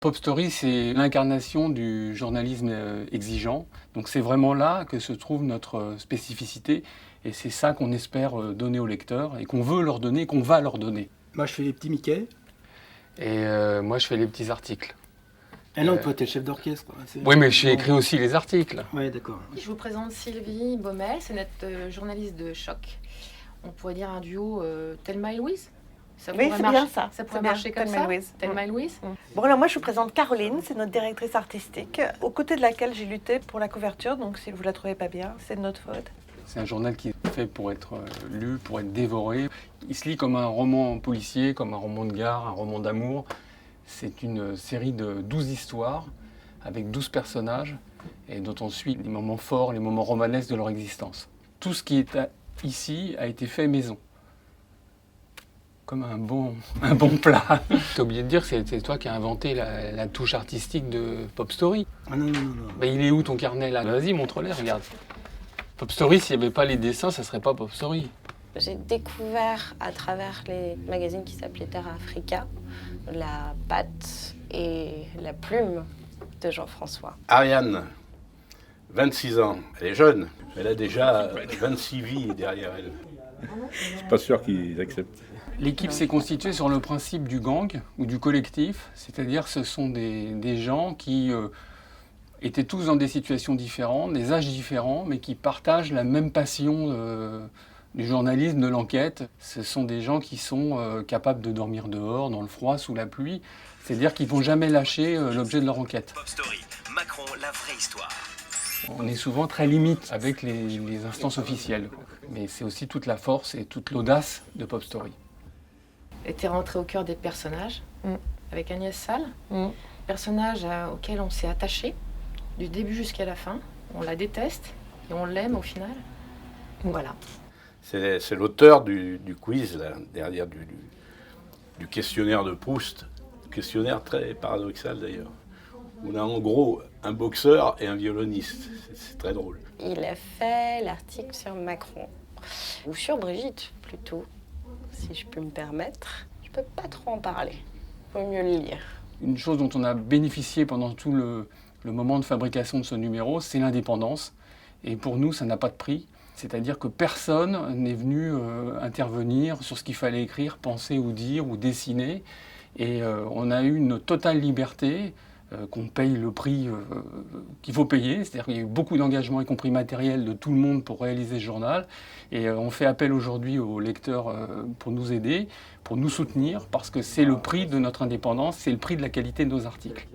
Pop Story, c'est l'incarnation du journalisme exigeant. Donc c'est vraiment là que se trouve notre spécificité. Et c'est ça qu'on espère donner aux lecteurs et qu'on veut leur donner et qu'on va leur donner. Moi, je fais les petits Mickey. Et moi, je fais les petits articles. Ah non, toi, t'es le chef d'orchestre. Oui, mais j'ai écrit aussi les articles. Ouais, d'accord. Je vous présente Sylvie Baumel, c'est notre journaliste de choc. On pourrait dire un duo Thelma et Louise. Ça Oui, pourrait c'est marcher, bien ça. Ça pourrait C'est marcher bien, comme Thelma ça. et Louise. Thelma et Louise. Bon, alors moi, je vous présente Caroline, c'est notre directrice artistique, aux côtés de laquelle j'ai lutté pour la couverture. Donc, si vous la trouvez pas bien, c'est de notre faute. C'est un journal qui est fait pour être lu, pour être dévoré. Il se lit comme un roman policier, comme un roman de gare, un roman d'amour. C'est une série de 12 histoires avec 12 personnages et dont on suit les moments forts, les moments romanesques de leur existence. Tout ce qui est ici a été fait maison. Comme un bon plat. T'as oublié de dire que c'est toi qui as inventé la touche artistique de Pop Story. Ah non. Bah, il est où ton carnet là? Vas-y, montre-les, regarde. Pop Story, s'il n'y avait pas les dessins, ça serait pas Pop Story. J'ai découvert à travers les magazines qui s'appelaient Terra Africa la patte et la plume de Jean-François. Ariane, 26 ans, elle est jeune, elle a déjà 26 vies derrière elle. Je suis pas sûr qu'ils acceptent. L'équipe s'est constituée sur le principe du gang ou du collectif, c'est-à-dire ce sont des gens qui étaient tous dans des situations différentes, des âges différents, mais qui partagent la même passion du journalisme, de l'enquête. Ce sont des gens qui sont capables de dormir dehors, dans le froid, sous la pluie, c'est-à-dire qu'ils ne vont jamais lâcher l'objet de leur enquête. Pop Story, Macron, la vraie histoire. On est souvent très limite avec les instances officielles, mais c'est aussi toute la force et toute l'audace de Pop Story. Était rentré au cœur des personnages avec Agnès Salle, personnage auquel on s'est attaché du début jusqu'à la fin. On la déteste et on l'aime au final. Voilà. C'est l'auteur du quiz, là, derrière du questionnaire de Proust. Questionnaire très paradoxal d'ailleurs. On a en gros un boxeur et un violoniste. C'est très drôle. Il a fait l'article sur Macron, ou sur Brigitte plutôt, si je peux me permettre. Je peux pas trop en parler, faut mieux le lire. Une chose dont on a bénéficié pendant tout le moment de fabrication de ce numéro, c'est l'indépendance. Et pour nous, ça n'a pas de prix. C'est-à-dire que personne n'est venu intervenir sur ce qu'il fallait écrire, penser ou dire ou dessiner. Et on a eu une totale liberté, qu'on paye le prix qu'il faut payer. C'est-à-dire qu'il y a eu beaucoup d'engagement, y compris matériel, de tout le monde pour réaliser ce journal. Et on fait appel aujourd'hui aux lecteurs pour nous aider, pour nous soutenir, parce que c'est le prix de notre indépendance, c'est le prix de la qualité de nos articles.